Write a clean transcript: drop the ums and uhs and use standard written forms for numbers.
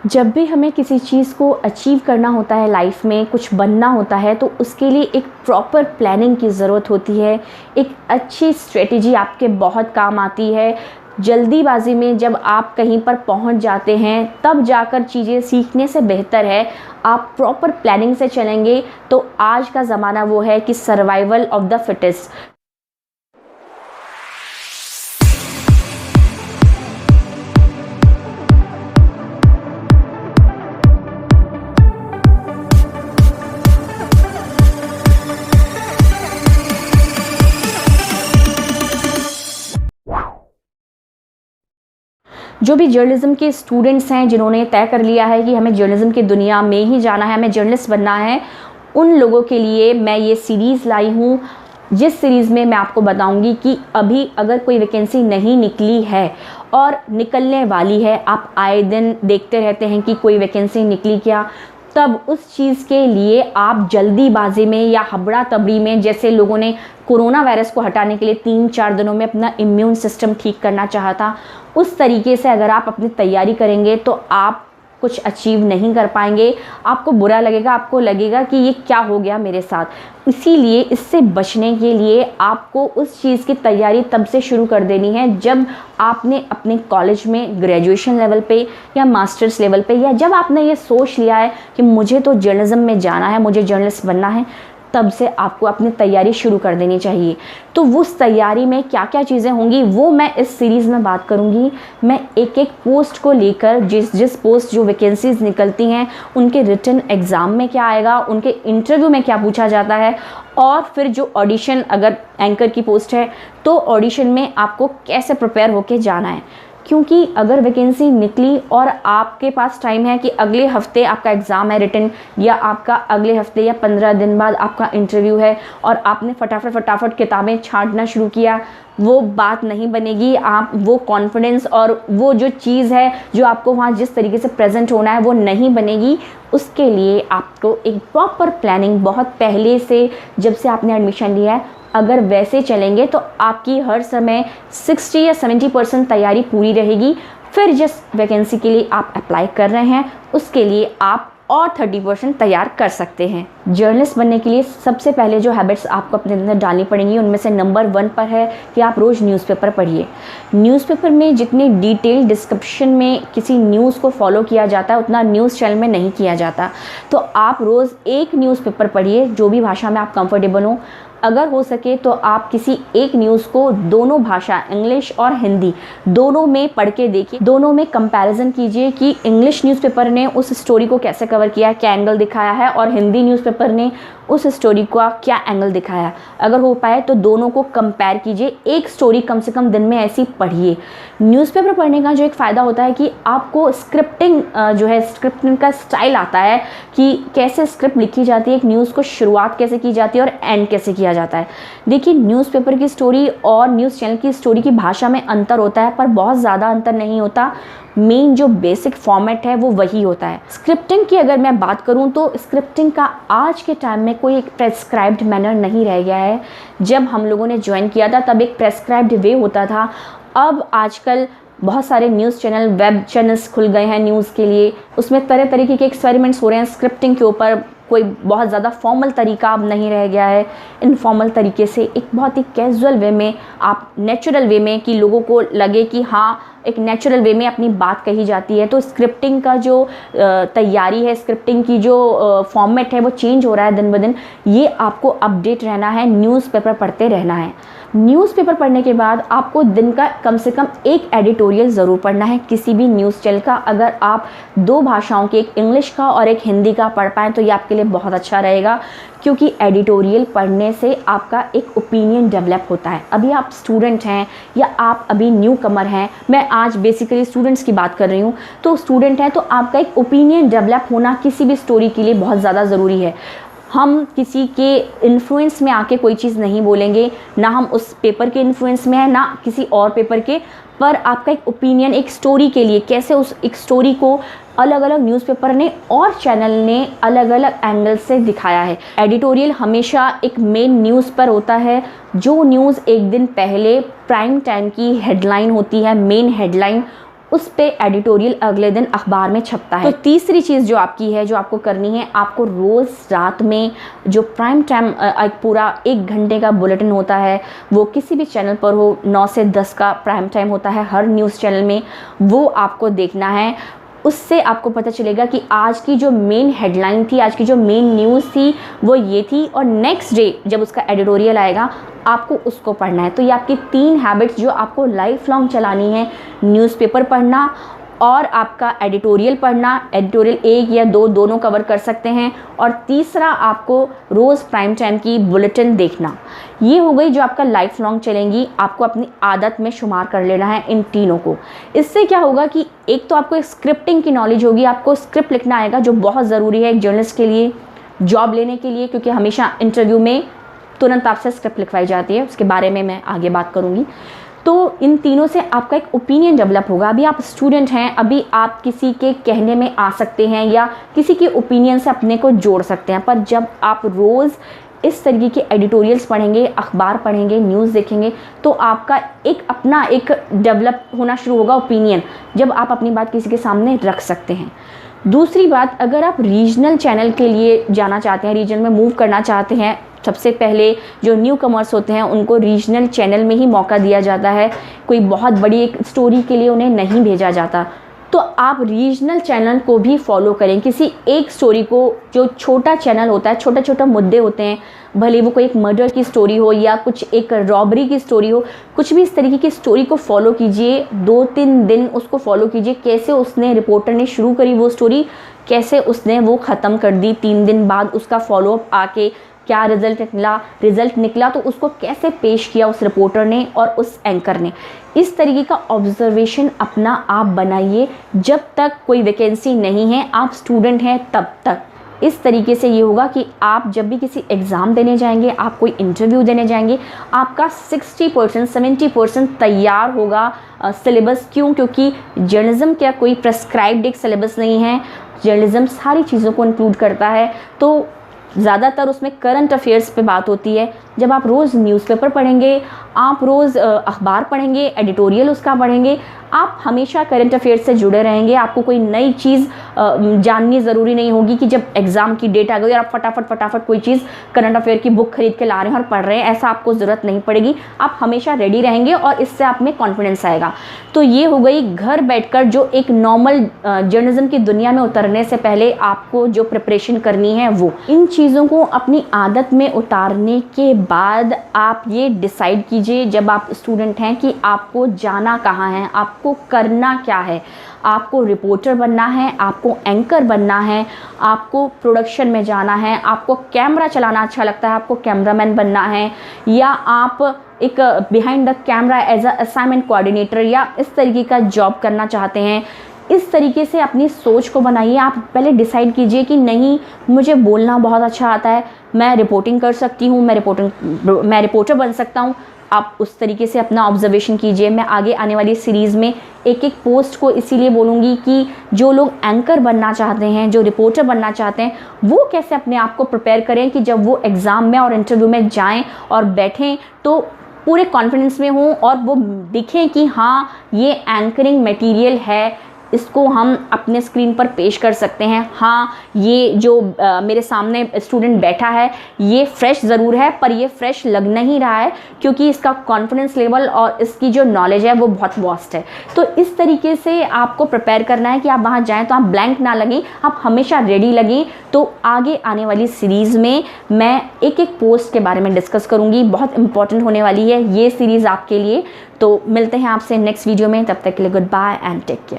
जब भी हमें किसी चीज़ को अचीव करना होता है, लाइफ में कुछ बनना होता है, तो उसके लिए एक प्रॉपर प्लानिंग की ज़रूरत होती है। एक अच्छी स्ट्रेटजी आपके बहुत काम आती है। जल्दीबाजी में जब आप कहीं पर पहुंच जाते हैं तब जाकर चीज़ें सीखने से बेहतर है आप प्रॉपर प्लानिंग से चलेंगे। तो आज का ज़माना वो है कि सर्वाइवल ऑफ द फिटेस्ट। जो भी जर्नलिज़्म के स्टूडेंट्स हैं जिन्होंने तय कर लिया है कि हमें जर्नलिज़्म की दुनिया में ही जाना है, हमें जर्नलिस्ट बनना है, उन लोगों के लिए मैं ये सीरीज़ लाई हूँ, जिस सीरीज़ में मैं आपको बताऊंगी कि अभी अगर कोई वैकेंसी नहीं निकली है और निकलने वाली है, आप आए दिन देखते रहते हैं कि कोई वैकेंसी निकली क्या, तब उस चीज़ के लिए आप जल्दीबाजी में या हबड़ा तबड़ी में, जैसे लोगों ने कोरोना वायरस को हटाने के लिए 3-4 दिनों में अपना इम्यून सिस्टम ठीक करना चाहा था, उस तरीके से अगर आप अपनी तैयारी करेंगे तो आप कुछ अचीव नहीं कर पाएंगे। आपको बुरा लगेगा, आपको लगेगा कि ये क्या हो गया मेरे साथ। इसीलिए इससे बचने के लिए आपको उस चीज़ की तैयारी तब से शुरू कर देनी है जब आपने अपने कॉलेज में ग्रेजुएशन लेवल पे या मास्टर्स लेवल पे, या जब आपने ये सोच लिया है कि मुझे तो जर्नलिज्म में जाना है, मुझे जर्नलिस्ट बनना है, तब से आपको अपनी तैयारी शुरू कर देनी चाहिए। तो उस तैयारी में क्या क्या चीज़ें होंगी वो मैं इस सीरीज़ में बात करूँगी। मैं एक एक पोस्ट को लेकर, जिस पोस्ट जो वैकेंसीज़ निकलती हैं उनके रिटन एग्ज़ाम में क्या आएगा, उनके इंटरव्यू में क्या पूछा जाता है, और फिर जो ऑडिशन, अगर एंकर की पोस्ट है तो ऑडिशन में आपको कैसे प्रिपेयर होके जाना है। क्योंकि अगर वैकेंसी निकली और आपके पास टाइम है कि अगले हफ्ते आपका एग्ज़ाम है रिटन, या आपका अगले हफ्ते या 15 दिन बाद आपका इंटरव्यू है, और आपने फटाफट किताबें छांटना शुरू किया, वो बात नहीं बनेगी। आप वो कॉन्फिडेंस और वो जो चीज़ है जो आपको वहाँ जिस तरीके से प्रेजेंट होना है वो नहीं बनेगी। उसके लिए आपको एक प्रॉपर प्लानिंग बहुत पहले से, जब से आपने एडमिशन लिया है, अगर वैसे चलेंगे तो आपकी हर समय 60 या 70% तैयारी पूरी रहेगी। फिर जिस वैकेंसी के लिए आप अप्लाई कर रहे हैं उसके लिए आप और 30% तैयार कर सकते हैं। जर्नलिस्ट बनने के लिए सबसे पहले जो हैबिट्स आपको अपने अंदर डालनी पड़ेंगी उनमें से नंबर 1 पर है कि आप रोज़ न्यूज़पेपर पढ़िए। न्यूज़पेपर में जितनी डिटेल डिस्क्रिप्शन में किसी न्यूज़ को फॉलो किया जाता है उतना न्यूज़ चैनल में नहीं किया जाता। तो आप रोज़ एक न्यूज़पेपर पढ़िए, जो भी भाषा में आप कंफर्टेबल हो। अगर हो सके तो आप किसी एक न्यूज़ को दोनों भाषा, इंग्लिश और हिंदी, दोनों में पढ़ के देखिए, दोनों में कंपैरिजन कीजिए कि इंग्लिश न्यूज़पेपर ने उस स्टोरी को कैसे कवर किया है, क्या एंगल दिखाया है, और हिंदी न्यूज़पेपर ने उस स्टोरी का क्या एंगल दिखाया है। अगर हो पाए तो दोनों को कंपेयर कीजिए। एक स्टोरी कम से कम दिन में ऐसी पढ़िए। न्यूज़पेपर पढ़ने का जो एक फ़ायदा होता है कि आपको स्क्रिप्टिंग जो है, स्क्रिप्टिंग का स्टाइल आता है कि कैसे स्क्रिप्ट लिखी जाती है, एक न्यूज़ को शुरुआत कैसे की जाती है और एंड कैसे किया जाता है। देखिए, न्यूज़पेपर की स्टोरी और न्यूज़ चैनल की स्टोरी की भाषा में अंतर होता है, पर बहुत ज़्यादा अंतर नहीं होता। मेन जो बेसिक फॉर्मेट है वो वही होता है। स्क्रिप्टिंग की अगर मैं बात करूं तो स्क्रिप्टिंग का आज के टाइम में कोई एक प्रेस्क्राइब्ड मैनर नहीं रह गया है। जब हम लोगों ने ज्वाइन किया था तब एक प्रेस्क्राइब्ड वे होता था। अब आजकल बहुत सारे न्यूज़ चैनल, वेब चैनल्स खुल गए हैं न्यूज़ के लिए। उसमें तरह तरीके के एक्सपेरिमेंट्स हो रहे हैं स्क्रिप्टिंग के ऊपर। कोई बहुत ज़्यादा फॉर्मल तरीका अब नहीं रह गया है। इनफॉर्मल तरीके से एक बहुत ही कैजुअल वे में, आप नेचुरल वे में, कि लोगों को लगे कि हाँ एक नेचुरल वे में अपनी बात कही जाती है। तो स्क्रिप्टिंग का जो तैयारी है, स्क्रिप्टिंग की जो फॉर्मेट है वो चेंज हो रहा है दिन ब दिन। ये आपको अपडेट रहना है, न्यूज़पेपर पढ़ते रहना है। न्यूज़पेपर पढ़ने के बाद आपको दिन का कम से कम एक एडिटोरियल ज़रूर पढ़ना है किसी भी न्यूज़ चैनल का। अगर आप 2 भाषाओं के, एक इंग्लिश का और एक हिंदी का पढ़ पाएँ तो ये आपके लिए बहुत अच्छा रहेगा, क्योंकि एडिटोरियल पढ़ने से आपका एक ओपिनियन डेवलप होता है। अभी आप स्टूडेंट हैं या आप अभी न्यू कमर हैं, मैं आज बेसिकली स्टूडेंट्स की बात कर रही हूँ, तो स्टूडेंट हैं तो आपका एक ओपिनियन डेवलप होना किसी भी स्टोरी के लिए बहुत ज़्यादा ज़रूरी है। हम किसी के इन्फ्लुएंस में आके कोई चीज़ नहीं बोलेंगे, ना हम उस पेपर के इन्फ्लुएंस में है ना किसी और पेपर के, पर आपका एक ओपिनियन एक स्टोरी के लिए, कैसे उस एक स्टोरी को अलग अलग न्यूज़पेपर ने और चैनल ने अलग अलग एंगल से दिखाया है। एडिटोरियल हमेशा एक मेन न्यूज़ पर होता है। जो न्यूज़ एक दिन पहले प्राइम टाइम की हेडलाइन होती है, मेन हेडलाइन, उस पे एडिटोरियल अगले दिन अखबार में छपता है। तो तीसरी चीज़ जो आपकी है, जो आपको करनी है, आपको रोज़ रात में जो प्राइम टाइम एक पूरा 1 घंटे का बुलेटिन होता है, वो किसी भी चैनल पर हो, 9 से 10 का प्राइम टाइम होता है हर न्यूज़ चैनल में, वो आपको देखना है। उससे आपको पता चलेगा कि आज की जो मेन हेडलाइन थी, आज की जो मेन न्यूज़ थी वो ये थी, और नेक्स्ट डे जब उसका एडिटोरियल आएगा आपको उसको पढ़ना है। तो ये आपकी 3 हैबिट्स जो आपको लाइफ लॉन्ग चलानी है, न्यूज़पेपर पढ़ना और आपका एडिटोरियल पढ़ना। एडिटोरियल 1 या 2 दोनों कवर कर सकते हैं, और तीसरा आपको रोज़ प्राइम टाइम की बुलेटिन देखना। ये हो गई जो आपका लाइफ लॉन्ग चलेंगी, आपको अपनी आदत में शुमार कर लेना है इन तीनों को। इससे क्या होगा कि एक तो आपको एक स्क्रिप्टिंग की नॉलेज होगी, आपको स्क्रिप्ट लिखना आएगा जो बहुत ज़रूरी है एक जर्नलिस्ट के लिए, जॉब लेने के लिए, क्योंकि हमेशा इंटरव्यू में तुरंत आपसे स्क्रिप्ट लिखवाई जाती है, उसके बारे में मैं आगे बात करूँगी। तो इन तीनों से आपका एक ओपिनियन डेवलप होगा। अभी आप स्टूडेंट हैं, अभी आप किसी के कहने में आ सकते हैं या किसी के ओपिनियन से अपने को जोड़ सकते हैं, पर जब आप रोज़ इस तरीके के एडिटोरियल्स पढ़ेंगे, अखबार पढ़ेंगे, न्यूज़ देखेंगे, तो आपका एक अपना एक डेवलप होना शुरू होगा ओपिनियन, जब आप अपनी बात किसी के सामने रख सकते हैं। दूसरी बात, अगर आप रीजनल चैनल के लिए जाना चाहते हैं, रीजन में मूव करना चाहते हैं, सबसे पहले जो न्यू कमर्स होते हैं उनको रीजनल चैनल में ही मौका दिया जाता है, कोई बहुत बड़ी एक स्टोरी के लिए उन्हें नहीं भेजा जाता। तो आप रीजनल चैनल को भी फॉलो करें, किसी एक स्टोरी को, जो छोटा चैनल होता है, छोटा छोटा मुद्दे होते हैं, भले वो कोई एक मर्डर की स्टोरी हो या कुछ एक रॉबरी की स्टोरी हो, कुछ भी इस तरीके की स्टोरी को फॉलो कीजिए, 2-3 दिन उसको फॉलो कीजिए, कैसे उसने रिपोर्टर ने शुरू करी वो स्टोरी, कैसे उसने वो ख़त्म कर दी, 3 दिन बाद उसका फॉलोअप आके क्या रिज़ल्ट निकला, तो उसको कैसे पेश किया उस रिपोर्टर ने और उस एंकर ने। इस तरीके का ऑब्जर्वेशन अपना आप बनाइए जब तक कोई वैकेंसी नहीं है, आप स्टूडेंट हैं तब तक। इस तरीके से ये होगा कि आप जब भी किसी एग्ज़ाम देने जाएंगे, आप कोई इंटरव्यू देने जाएंगे, आपका 60% 70% तैयार होगा सिलेबस। क्यों? क्योंकि जर्नलिज्म क्या कोई प्रेस्क्राइब्ड एक सिलेबस नहीं है, जर्नलिज्म सारी चीज़ों को इंक्लूड करता है। तो ज़्यादातर उसमें करंट अफेयर्स पे बात होती है। जब आप रोज़ न्यूज़पेपर पढ़ेंगे, आप रोज़ अखबार पढ़ेंगे, एडिटोरियल उसका पढ़ेंगे, आप हमेशा करंट अफेयर्स से जुड़े रहेंगे। आपको कोई नई चीज़ जाननी ज़रूरी नहीं होगी कि जब एग्ज़ाम की डेट आ गई और आप फटाफट कोई चीज़ करंट अफेयर की बुक खरीद के ला रहे हैं और पढ़ रहे हैं, ऐसा आपको ज़रूरत नहीं पड़ेगी। आप हमेशा रेडी रहेंगे और इससे आप में कॉन्फिडेंस आएगा। तो ये हो गई घर बैठकर जो एक नॉर्मल जर्नलिज्म की दुनिया में उतरने से पहले आपको जो प्रिपरेशन करनी है वो। इन चीज़ों को अपनी आदत में उतारने के बाद आप ये डिसाइड कीजिए, जब आप स्टूडेंट हैं, कि आपको जाना कहाँ है, आपको करना क्या है। आपको रिपोर्टर बनना है, आपको एंकर बनना है, आपको प्रोडक्शन में जाना है, आपको कैमरा चलाना अच्छा लगता है, आपको कैमरामैन बनना है, या आप एक behind the camera as a assignment coordinator या इस तरीके का जॉब करना चाहते हैं। इस तरीके से अपनी सोच को बनाइए। आप पहले डिसाइड कीजिए कि नहीं, मुझे बोलना बहुत अच्छा आता है, मैं रिपोर्टिंग कर सकती हूँ, मैं रिपोर्टर बन सकता हूँ। आप उस तरीके से अपना ऑब्जर्वेशन कीजिए। मैं आगे आने वाली सीरीज़ में एक एक पोस्ट को इसीलिए बोलूँगी कि जो लोग एंकर बनना चाहते हैं, जो रिपोर्टर बनना चाहते हैं, वो कैसे अपने आप को प्रिपेयर करें कि जब वो एग्ज़ाम में और इंटरव्यू में जाएं और बैठें तो पूरे कॉन्फिडेंस में हों और वो दिखें कि हाँ, ये एंकरिंग मटेरियल है, इसको हम अपने स्क्रीन पर पेश कर सकते हैं। हाँ, ये जो मेरे सामने स्टूडेंट बैठा है ये फ्रेश ज़रूर है, पर ये फ्रेश लग नहीं रहा है क्योंकि इसका कॉन्फिडेंस लेवल और इसकी जो नॉलेज है वो बहुत वास्ट है। तो इस तरीके से आपको प्रिपेयर करना है कि आप वहाँ जाएं तो आप ब्लैंक ना लगें, आप हमेशा रेडी लगें। तो आगे आने वाली सीरीज़ में मैं एक एक पोस्ट के बारे में डिस्कस करूँगी, बहुत इंपॉर्टेंट होने वाली है ये सीरीज़ आपके लिए। तो मिलते हैं आपसे नेक्स्ट वीडियो में, तब तक के लिए goodbye and take care.